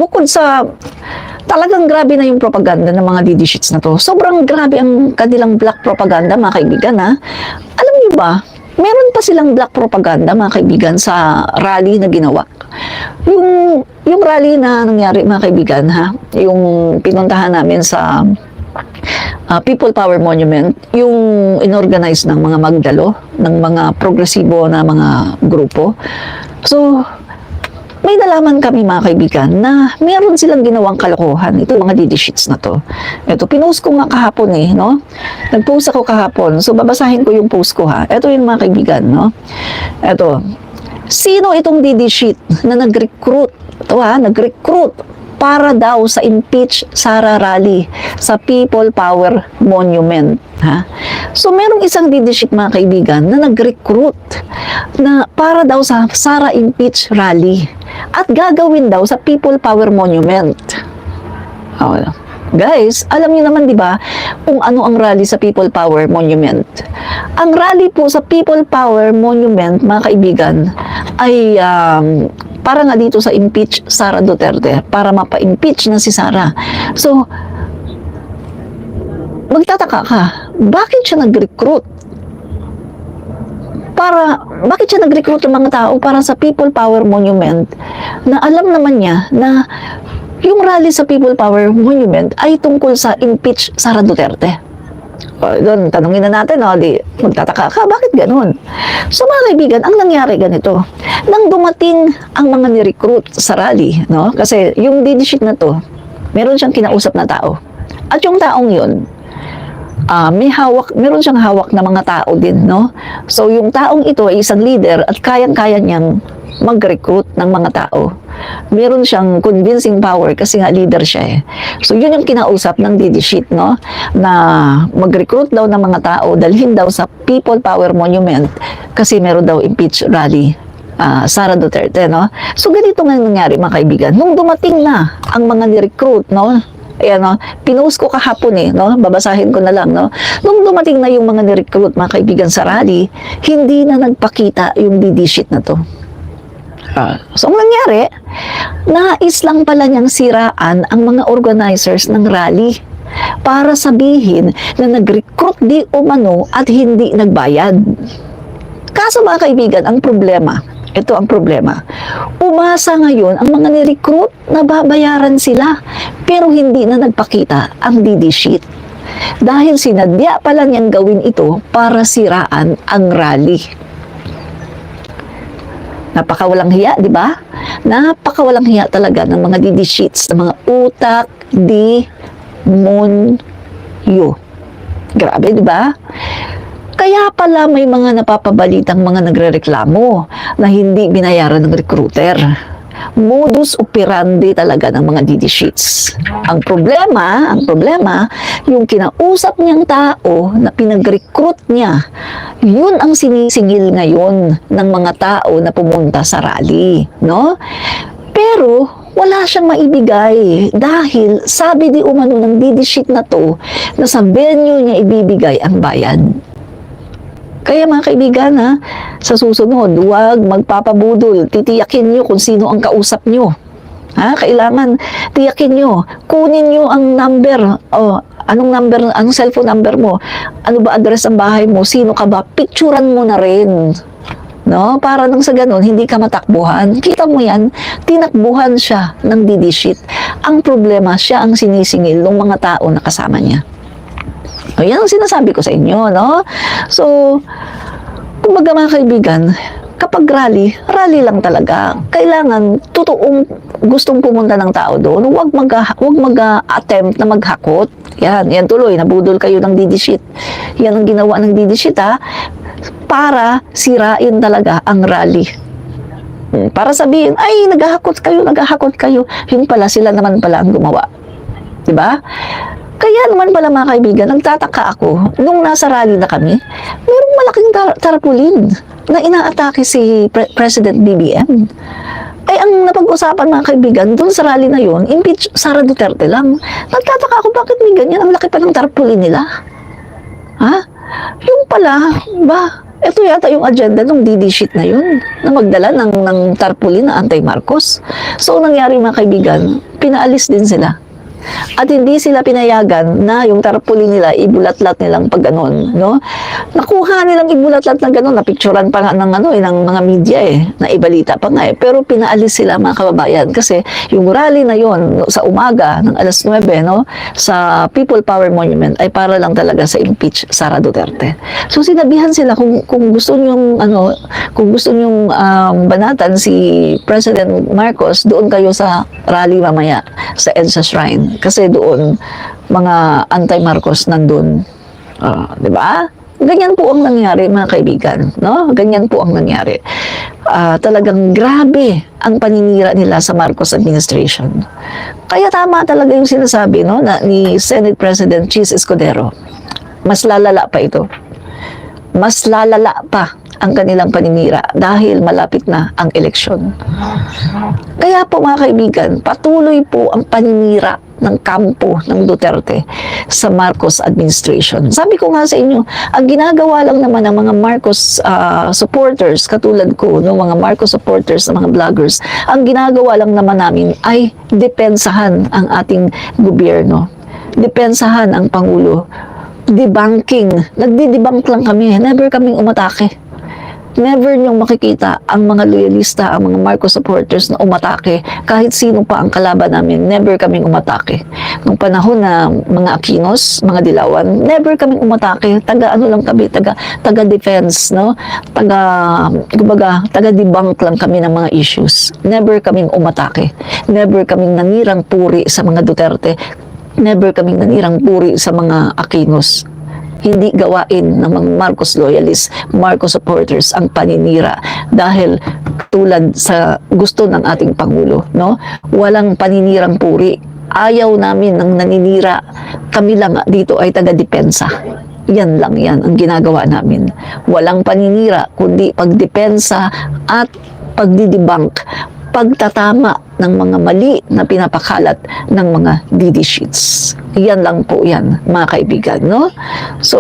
Bukod sa talagang grabe na yung propaganda ng mga DD sheets na to. Sobrang grabe ang kanilang black propaganda, mga kaibigan, ha? Alam niyo ba, meron pa silang black propaganda, mga kaibigan, sa rally na ginawa. Yung rally na nangyari, mga kaibigan, ha? Yung pinuntahan namin sa People Power Monument, yung inorganize ng mga magdalo, ng mga progresibo na mga grupo. So, may nalaman kami, mga kaibigan, na meron silang ginawang kalokohan. Ito mga DD sheets na to. Ito, pinost ko nga kahapon no? Nag-post ako kahapon. So, babasahin ko yung post ko, ha? Ito yung mga kaibigan, no? Ito. Sino itong DD sheet na nag-recruit? Ito, ha? Nag-recruit para daw sa impeach Sara rally sa People Power Monument, ha? So, merong isang DD sheet, mga kaibigan, na nag-recruit na para daw sa Sara impeach rally at gagawin daw sa People Power Monument. Oh, guys, alam niyo naman, di ba, kung ano ang rally sa People Power Monument? Ang rally po sa People Power Monument, mga kaibigan, ay para nga dito sa impeach Sara Duterte, para mapa-impeach na si Sara. So, magtataka ka, bakit siya nag-recruit? Bakit siya nag-recruit ng mga tao para sa People Power Monument na alam naman niya na yung rally sa People Power Monument ay tungkol sa impeach Sara Duterte? Doon, tanungin na natin, di magtataka ka, bakit ganun? So, mga kaibigan, ang nangyari ganito, nang dumating ang mga ni-recruit sa rally, no? Kasi yung DD sheet na to, meron siyang kinausap na tao. At yung taong yun, meron siyang hawak na mga tao din, no? So, yung taong ito ay isang leader at kayang-kaya niyang mag-recruit ng mga tao. Meron siyang convincing power kasi nga leader siya, eh. So, yun yung kinausap ng DD sheet, no? Na mag-recruit daw ng mga tao, dalhin daw sa People Power Monument kasi meron daw impeach rally Sara Duterte, no? So, ganito nga nangyari, mga kaibigan. Nung dumating na ang mga ni-recruit, no? Ayan, no? Pinost ko kahapon, no? Babasahin ko na lang, no? Nung dumating na yung mga ni-recruit, mga kaibigan, sa rally, hindi na nagpakita yung DD sheet na to. So, ang nangyari, nais lang pala niyang siraan ang mga organizers ng rally para sabihin na nag-recruit di umano at hindi nagbayad. Kaso, mga kaibigan, ang problema, ito ang problema. Umasa ngayon ang mga ni-recruit na babayaran sila pero hindi na nagpakita ang DD sheet. Dahil sinadya pala niyang gawin ito para siraan ang rally. Napakawalang hiya, di ba? Napakawalang hiya talaga ng mga DD sheets, ng mga utak di monyo. Grabe, di ba? Kaya pala may mga napapabalitang mga nagrereklamo na hindi binayaran ng recruiter. Modus operandi talaga ng mga DD sheets. Ang problema, yung kinausap niyang tao na pinag-recruit niya, yun ang sinisingil ngayon ng mga tao na pumunta sa rally, no? Pero wala siyang maibigay dahil sabi di umano ng DD sheet na to na sa venue niya ibibigay ang bayad. Kaya, mga kaibigan, sa susunod, huwag magpapabudol. Titiyakin nyo kung sino ang kausap nyo. Kailangan tiyakin nyo. Kunin nyo ang number. Anong cellphone number mo? Ano ba address ng bahay mo? Sino ka ba? Picturean mo na rin. No? Para nang sa ganun, hindi ka matakbuhan. Kita mo yan, tinakbuhan siya ng DD sheet. Ang problema, siya ang sinisingil ng mga tao na kasama niya. O, yan ang sinasabi ko sa inyo, no? So, kumbaga, mga kaibigan, kapag rally lang talaga. Kailangan, totoong gustong pumunta ng tao doon, huwag mag-attempt na maghakot. Yan tuloy, nabudol kayo ng DD sheet. Yan ang ginawa ng DD sheet, para sirain talaga ang rally. Para sabihin, ay, naghahakot kayo. Yun pala, sila naman pala ang gumawa. Diba? Kaya naman pala, mga kaibigan, nagtataka ako, nung nasa rally na kami, mayroong malaking tarpaulin na inaatake si President BBM. Ay, ang napag-usapan, mga kaibigan, dun sa rally na yun, impeach Sara Duterte lang. Nagtataka ako, bakit may ganyan? Ang laki pa ng tarpaulin nila. Yung pala, ito yata yung agenda ng DD sheet na yun, na magdala ng tarpaulin na anti-Marcos. So, nangyari, mga kaibigan, pinaalis din sila. At hindi sila pinayagan na yung tarpaulin nila, ibulat-lat nilang pag ganon, no? Nakuha nilang ibulat-lat ng ganon, napicturan pa nga ng, ng mga media na ibalita pa nga pero pinaalis sila mga kababayan kasi yung rally na yon sa umaga ng alas 9, no, sa People Power Monument ay para lang talaga sa impeach Sara Duterte. So sinabihan sila kung gusto nyong kung gusto nyong banatan si President Marcos, doon kayo sa rally mamaya sa EDSA Shrine. Kasi doon, mga anti-Marcos nandun. Di ba? Ganyan po ang nangyari, mga kaibigan. No? Ganyan po ang nangyari. Talagang grabe ang paninira nila sa Marcos administration. Kaya tama talaga yung sinasabi, no, ni Senate President Chis Escudero. Mas lalala pa ito. Mas lalala pa ang kanilang paninira dahil malapit na ang eleksyon. Kaya po mga kaibigan, patuloy po ang paninira ng kampo ng Duterte sa Marcos administration. Sabi ko nga sa inyo, ang ginagawa lang naman ng mga Marcos supporters, katulad ko, no, mga Marcos supporters, mga vloggers, ang ginagawa lang naman namin ay depensahan ang ating gobyerno. Depensahan ang Pangulo. Debunking. Nagdi-debunk lang kami. Never kaming umatake. Never niyong makikita ang mga loyalista, ang mga Marcos supporters na umatake. Kahit sino pa ang kalaban namin, never kaming umatake. Nung panahon na mga Aquinos, mga Dilawan, never kaming umatake. Taga-ano lang kami, taga-defense, no? Taga-debunk lang kami ng mga issues. Never kaming umatake. Never kaming nanirang puri sa mga Duterte. Never kaming nanirang puri sa mga Aquinos. Hindi gawain ng mga Marcos loyalists, Marcos supporters ang paninira dahil tulad sa gusto ng ating Pangulo, no? Walang paninirang puri. Ayaw namin ng naninira. Kami lang dito ay taga-depensa. Yan lang yan ang ginagawa namin. Walang paninira kundi pagdepensa at pagdidebunk, pagtatama ng mga mali na pinapakalat ng mga DD sheets. Yan lang po yan, mga kaibigan, no? So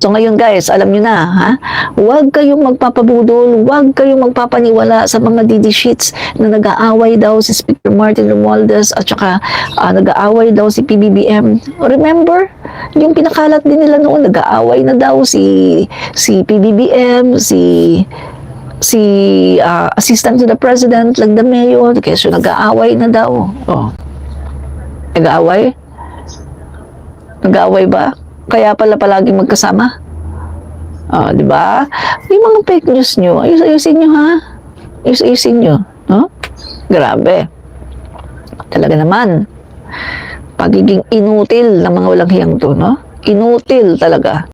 ngayon guys, alam nyo na, ha? Huwag kayong magpapabudol, huwag kayong magpapaniwala sa mga DD sheets na nag-aaway daw si Speaker Martin Romualdez at saka nag-aaway daw si PBBM. Remember? Yung pinakalat din nila noon, nag-aaway na daw si PBBM, si Assistant to the President, Lagdameo, kasi nag-aaway na daw. Nag-aaway? Nag-aaway ba? Kaya pala palaging magkasama? Di ba? Yung mga fake news nyo, ayusin nyo, ha? Ayusin nyo. No? Grabe. Talaga naman. Pagiging inutil ng mga walang hiyang to, no? Inutil talaga.